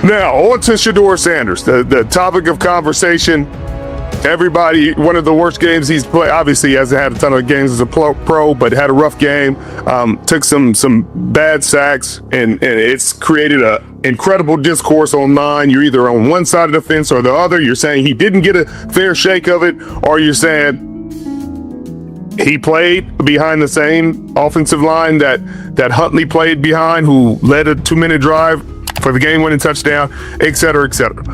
Now, on to Shedeur Sanders, the topic of conversation. Everybody, one of the worst games he's played. Obviously, he hasn't had a ton of games as a pro, but had a rough game. Took some bad sacks, and it's created a incredible discourse online. You're either on one side of the fence or the other. You're saying he didn't get a fair shake of it, or you're saying he played behind the same offensive line that Huntley played behind, who led a 2-minute drive for the game-winning touchdown, et cetera, et cetera.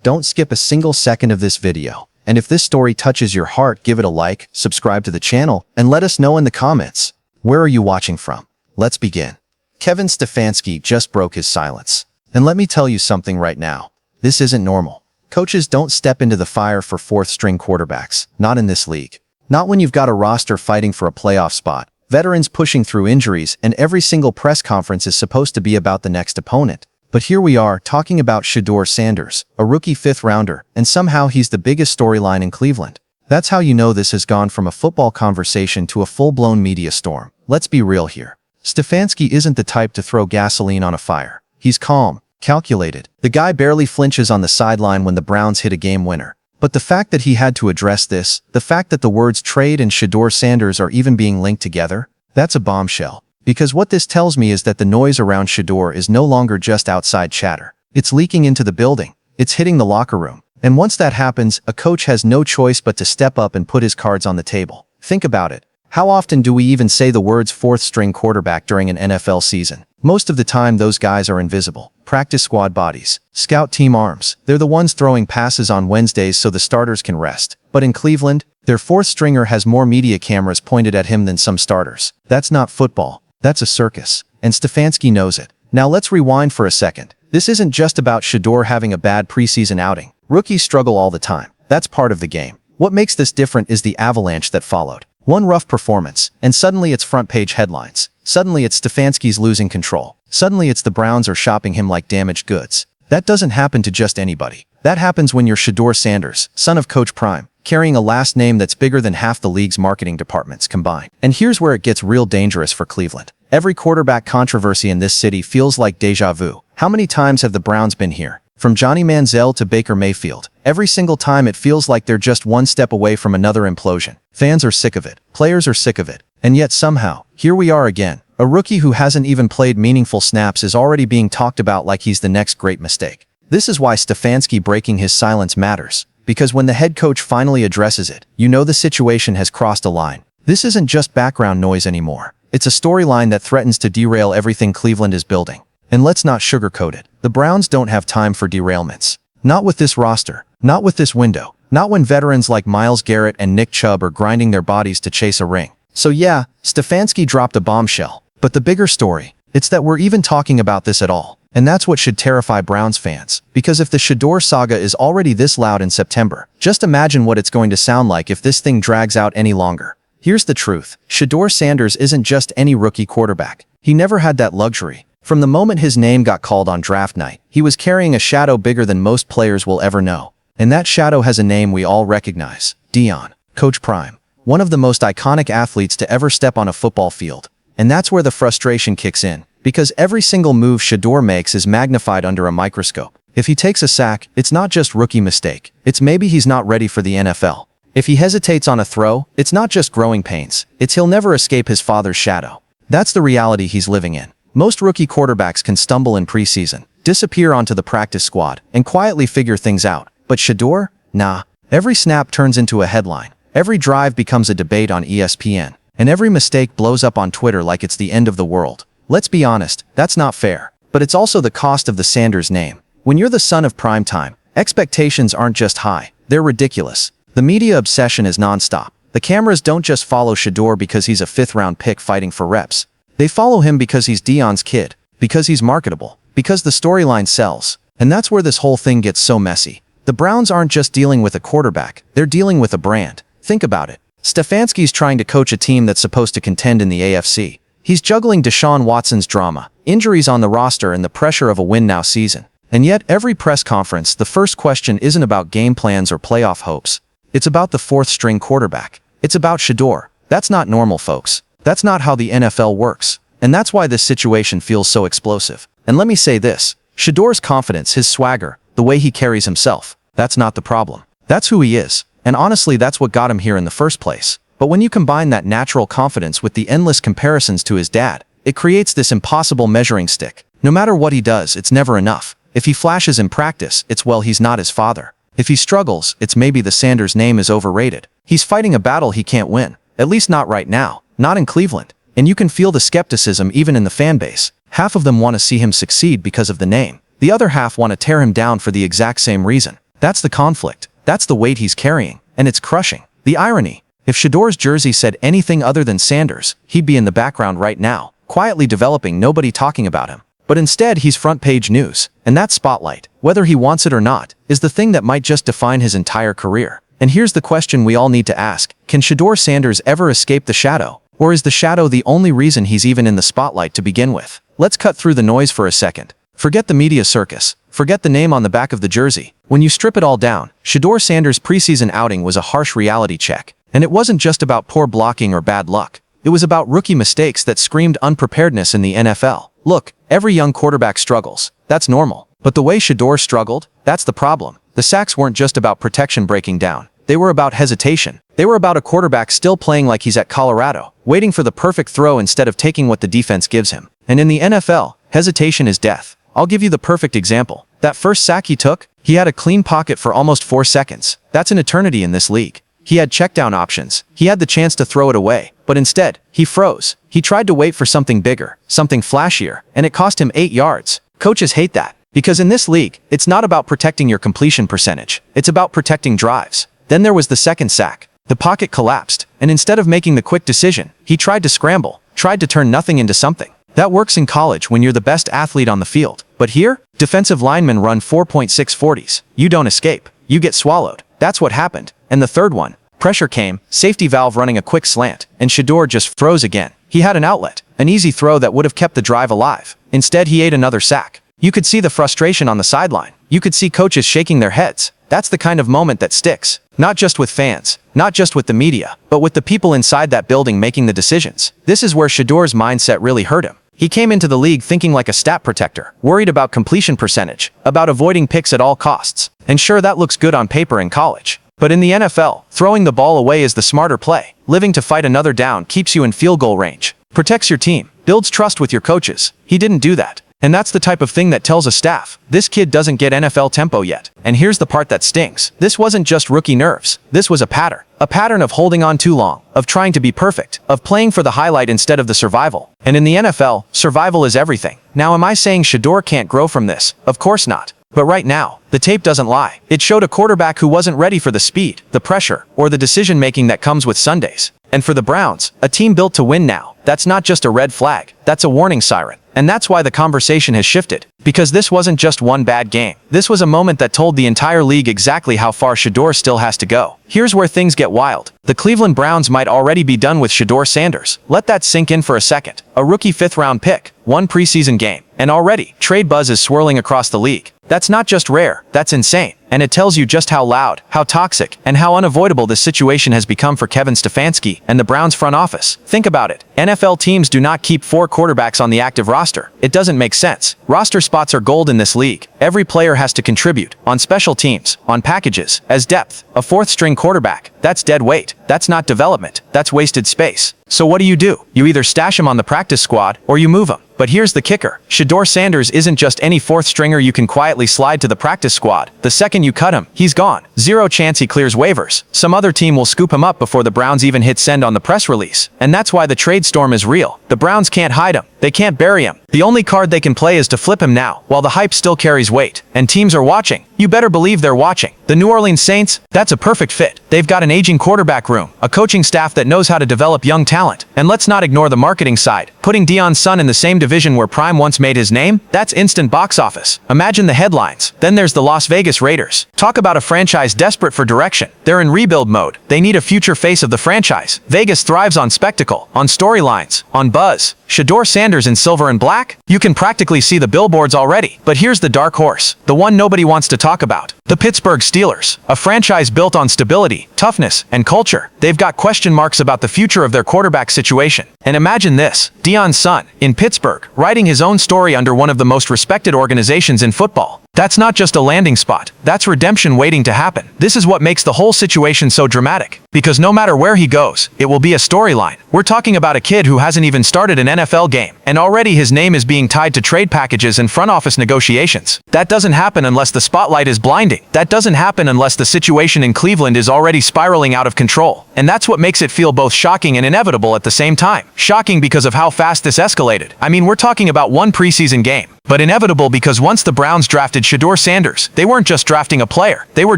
Don't skip a single second of this video. And if this story touches your heart, give it a like, subscribe to the channel, and let us know in the comments. Where are you watching from? Let's begin. Kevin Stefanski just broke his silence. And let me tell you something right now. This isn't normal. Coaches don't step into the fire for fourth-string quarterbacks. Not in this league. Not when you've got a roster fighting for a playoff spot, veterans pushing through injuries, and every single press conference is supposed to be about the next opponent. But here we are talking about Shedeur Sanders, a rookie fifth-rounder, and somehow he's the biggest storyline in Cleveland. That's how you know this has gone from a football conversation to a full-blown media storm. Let's be real here. Stefanski isn't the type to throw gasoline on a fire. He's calm, calculated. The guy barely flinches on the sideline when the Browns hit a game winner. But the fact that he had to address this, the fact that the words trade and Shedeur Sanders are even being linked together, that's a bombshell. Because what this tells me is that the noise around Shedeur is no longer just outside chatter. It's leaking into the building. It's hitting the locker room. And once that happens, a coach has no choice but to step up and put his cards on the table. Think about it. How often do we even say the words fourth-string quarterback during an NFL season? Most of the time, those guys are invisible. Practice squad bodies. Scout team arms. They're the ones throwing passes on Wednesdays so the starters can rest. But in Cleveland, their fourth stringer has more media cameras pointed at him than some starters. That's not football. That's a circus. And Stefanski knows it. Now let's rewind for a second. This isn't just about Shedeur having a bad preseason outing. Rookies struggle all the time. That's part of the game. What makes this different is the avalanche that followed. One rough performance, and suddenly it's front-page headlines. Suddenly it's Stefanski's losing control. Suddenly it's the Browns are shopping him like damaged goods. That doesn't happen to just anybody. That happens when you're Shedeur Sanders, son of Coach Prime, carrying a last name that's bigger than half the league's marketing departments combined. And here's where it gets real dangerous for Cleveland. Every quarterback controversy in this city feels like deja vu. How many times have the Browns been here? From Johnny Manziel to Baker Mayfield. Every single time it feels like they're just one step away from another implosion. Fans are sick of it. Players are sick of it. And yet somehow, here we are again. A rookie who hasn't even played meaningful snaps is already being talked about like he's the next great mistake. This is why Stefanski breaking his silence matters. Because when the head coach finally addresses it, you know the situation has crossed a line. This isn't just background noise anymore. It's a storyline that threatens to derail everything Cleveland is building. And let's not sugarcoat it. The Browns don't have time for derailments. Not with this roster. Not with this window. Not when veterans like Myles Garrett and Nick Chubb are grinding their bodies to chase a ring. So yeah, Stefanski dropped a bombshell. But the bigger story, it's that we're even talking about this at all. And that's what should terrify Browns fans. Because if the Shedeur saga is already this loud in September, just imagine what it's going to sound like if this thing drags out any longer. Here's the truth. Shedeur Sanders isn't just any rookie quarterback. He never had that luxury. From the moment his name got called on draft night, he was carrying a shadow bigger than most players will ever know. And that shadow has a name we all recognize. Deion. Coach Prime. One of the most iconic athletes to ever step on a football field. And that's where the frustration kicks in. Because every single move Shedeur makes is magnified under a microscope. If he takes a sack, it's not just rookie mistake. It's maybe he's not ready for the NFL. If he hesitates on a throw, it's not just growing pains. It's he'll never escape his father's shadow. That's the reality he's living in. Most rookie quarterbacks can stumble in preseason, disappear onto the practice squad, and quietly figure things out. But Shedeur? Nah. Every snap turns into a headline. Every drive becomes a debate on ESPN. And every mistake blows up on Twitter like it's the end of the world. Let's be honest, that's not fair. But it's also the cost of the Sanders name. When you're the son of primetime, expectations aren't just high, they're ridiculous. The media obsession is nonstop. The cameras don't just follow Shedeur because he's a fifth-round pick fighting for reps. They follow him because he's Deion's kid, because he's marketable, because the storyline sells. And that's where this whole thing gets so messy. The Browns aren't just dealing with a quarterback, they're dealing with a brand. Think about it. Stefanski's trying to coach a team that's supposed to contend in the AFC. He's juggling Deshaun Watson's drama, injuries on the roster, and the pressure of a win-now season. And yet, every press conference, the first question isn't about game plans or playoff hopes. It's about the fourth-string quarterback. It's about Shedeur. That's not normal, folks. That's not how the NFL works. And that's why this situation feels so explosive. And let me say this, Shedeur's confidence, his swagger, the way he carries himself, that's not the problem. That's who he is. And honestly, that's what got him here in the first place. But when you combine that natural confidence with the endless comparisons to his dad, it creates this impossible measuring stick. No matter what he does, it's never enough. If he flashes in practice, it's well, he's not his father. If he struggles, it's maybe the Sanders name is overrated. He's fighting a battle he can't win. At least not right now. Not in Cleveland. And you can feel the skepticism even in the fan base. Half of them want to see him succeed because of the name. The other half want to tear him down for the exact same reason. That's the conflict. That's the weight he's carrying. And it's crushing. The irony. If Shedeur's jersey said anything other than Sanders, he'd be in the background right now, quietly developing, nobody talking about him. But instead, he's front-page news. And that spotlight, whether he wants it or not, is the thing that might just define his entire career. And here's the question we all need to ask. Can Shedeur Sanders ever escape the shadow? Or is the shadow the only reason he's even in the spotlight to begin with? Let's cut through the noise for a second. Forget the media circus. Forget the name on the back of the jersey. When you strip it all down, Shedeur Sanders' preseason outing was a harsh reality check. And it wasn't just about poor blocking or bad luck. It was about rookie mistakes that screamed unpreparedness in the NFL. Look, every young quarterback struggles. That's normal. But the way Shedeur struggled, that's the problem. The sacks weren't just about protection breaking down. They were about hesitation. They were about a quarterback still playing like he's at Colorado, waiting for the perfect throw instead of taking what the defense gives him. And in the NFL, hesitation is death. I'll give you the perfect example. That first sack he took, he had a clean pocket for almost 4 seconds. That's an eternity in this league. He had checkdown options. He had the chance to throw it away. But instead, he froze. He tried to wait for something bigger, something flashier, and it cost him 8 yards. Coaches hate that. Because in this league, it's not about protecting your completion percentage. It's about protecting drives. Then there was the second sack. The pocket collapsed, and instead of making the quick decision, he tried to scramble, tried to turn nothing into something. That works in college when you're the best athlete on the field. But here, defensive linemen run 4.6 40s. You don't escape. You get swallowed. That's what happened. And the third one, pressure came, safety valve running a quick slant, and Shedeur just froze again. He had an outlet, an easy throw that would have kept the drive alive. Instead, he ate another sack. You could see the frustration on the sideline. You could see coaches shaking their heads. That's the kind of moment that sticks. Not just with fans, not just with the media, but with the people inside that building making the decisions. This is where Shedeur's mindset really hurt him. He came into the league thinking like a stat protector, worried about completion percentage, about avoiding picks at all costs. And sure, that looks good on paper in college. But in the NFL, throwing the ball away is the smarter play. Living to fight another down keeps you in field goal range, protects your team, builds trust with your coaches. He didn't do that. And that's the type of thing that tells a staff, this kid doesn't get NFL tempo yet. And here's the part that stings. This wasn't just rookie nerves. This was a pattern. A pattern of holding on too long, of trying to be perfect, of playing for the highlight instead of the survival. And in the NFL, survival is everything. Now, am I saying Shedeur can't grow from this? Of course not. But right now, the tape doesn't lie. It showed a quarterback who wasn't ready for the speed, the pressure, or the decision-making that comes with Sundays. And for the Browns, a team built to win now, that's not just a red flag, that's a warning siren. And that's why the conversation has shifted. Because this wasn't just one bad game. This was a moment that told the entire league exactly how far Shedeur still has to go. Here's where things get wild. The Cleveland Browns might already be done with Shedeur Sanders. Let that sink in for a second. A rookie 5th-round pick, one preseason game, and already, trade buzz is swirling across the league. That's not just rare, that's insane. And it tells you just how loud, how toxic, and how unavoidable this situation has become for Kevin Stefanski and the Browns front office. Think about it. NFL teams do not keep 4 quarterbacks on the active roster. It doesn't make sense. Roster spots are gold in this league. Every player has to contribute, on special teams, on packages, as depth. A 4th-string quarterback, that's dead weight. That's not development. That's wasted space. So what do? You either stash him on the practice squad, or you move him. But here's the kicker. Shedeur Sanders isn't just any 4th stringer you can quietly slide to the practice squad. The second you cut him, he's gone. Zero chance he clears waivers. Some other team will scoop him up before the Browns even hit send on the press release. And that's why the trade storm is real. The Browns can't hide him. They can't bury him. The only card they can play is to flip him now, while the hype still carries weight. And teams are watching. You better believe they're watching. The New Orleans Saints, that's a perfect fit. They've got an aging quarterback room, a coaching staff that knows how to develop young talent. And let's not ignore the marketing side. Putting Deion's son in the same division where Prime once made his name, that's instant box office. Imagine the headlines. Then there's the Las Vegas Raiders. Talk about a franchise desperate for direction. They're in rebuild mode. They need a future face of the franchise. Vegas thrives on spectacle, on storylines, on buzz. Shedeur Sanders in silver and black? You can practically see the billboards already. But here's the dark horse, the one nobody wants to talk about. The Pittsburgh Steelers, a franchise built on stability, toughness, and culture. They've got question marks about the future of their quarterback quarterback situation. And imagine this, Deion's son, in Pittsburgh, writing his own story under one of the most respected organizations in football. That's not just a landing spot, that's redemption waiting to happen. This is what makes the whole situation so dramatic. Because no matter where he goes, it will be a storyline. We're talking about a kid who hasn't even started an NFL game, and already his name is being tied to trade packages and front office negotiations. That doesn't happen unless the spotlight is blinding. That doesn't happen unless the situation in Cleveland is already spiraling out of control. And that's what makes it feel both shocking and inevitable at the same time. Shocking because of how fast this escalated. I mean, we're talking about one preseason game. But inevitable because once the Browns drafted Shedeur Sanders, they weren't just drafting a player, they were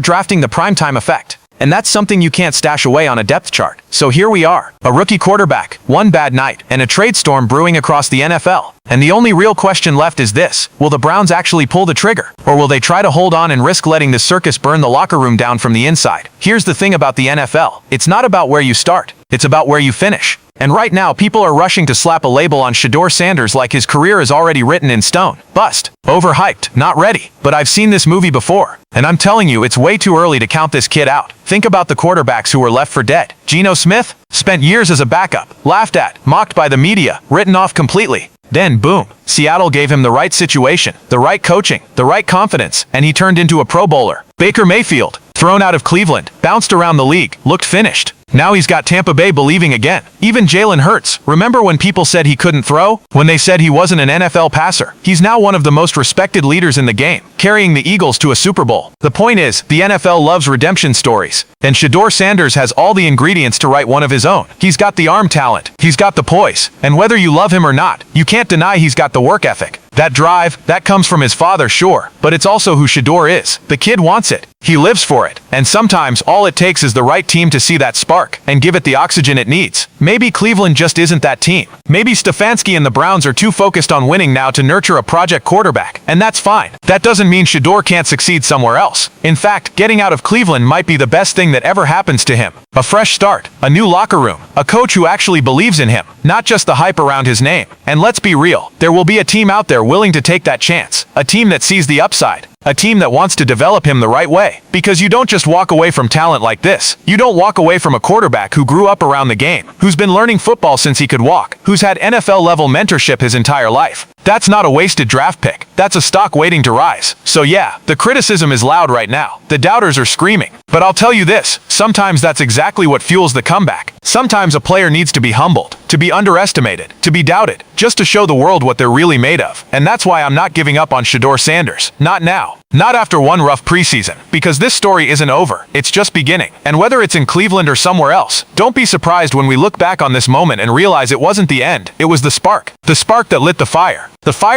drafting the primetime effect. And that's something you can't stash away on a depth chart. So here we are, a rookie quarterback, one bad night, and a trade storm brewing across the NFL. And the only real question left is this: will the Browns actually pull the trigger? Or will they try to hold on and risk letting the circus burn the locker room down from the inside? Here's the thing about the NFL. It's not about where you start, it's about where you finish. And right now, people are rushing to slap a label on Shedeur Sanders like his career is already written in stone. Bust. Overhyped. Not ready. But I've seen this movie before. And I'm telling you, it's way too early to count this kid out. Think about the quarterbacks who were left for dead. Geno Smith? Spent years as a backup. Laughed at. Mocked by the media. Written off completely. Then, boom, Seattle gave him the right situation, the right coaching, the right confidence, and he turned into a Pro Bowler. Baker Mayfield, thrown out of Cleveland, bounced around the league, looked finished. Now he's got Tampa Bay believing again. Even Jalen Hurts, remember when people said he couldn't throw? When they said he wasn't an NFL passer? He's now one of the most respected leaders in the game, carrying the Eagles to a Super Bowl. The point is, the NFL loves redemption stories. And Shedeur Sanders has all the ingredients to write one of his own. He's got the arm talent, he's got the poise, and whether you love him or not, you can't deny he's got the work ethic. That drive, that comes from his father, sure, but it's also who Shedeur is. The kid wants it. He lives for it. And sometimes all it takes is the right team to see that spark and give it the oxygen it needs. Maybe Cleveland just isn't that team. Maybe Stefanski and the Browns are too focused on winning now to nurture a project quarterback, and that's fine. That doesn't mean Shedeur can't succeed somewhere else. In fact, getting out of Cleveland might be the best thing that ever happens to him. A fresh start, a new locker room, a coach who actually believes in him, not just the hype around his name. And let's be real, there will be a team out there willing to take that chance, a team that sees the upside, a team that wants to develop him the right way. Because you don't just walk away from talent like this. You don't walk away from a quarterback who grew up around the game, who's been learning football since he could walk, who's had NFL-level mentorship his entire life. That's not a wasted draft pick. That's a stock waiting to rise. So yeah, the criticism is loud right now. The doubters are screaming. But I'll tell you this, sometimes that's exactly what fuels the comeback. Sometimes a player needs to be humbled, to be underestimated, to be doubted, just to show the world what they're really made of. And that's why I'm not giving up on Shedeur Sanders. Not now. Not after one rough preseason, because this story isn't over, it's just beginning. And whether it's in Cleveland or somewhere else, don't be surprised when we look back on this moment and realize it wasn't the end, it was the spark that lit the fire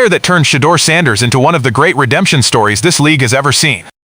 that turned Shedeur Sanders into one of the great redemption stories this league has ever seen.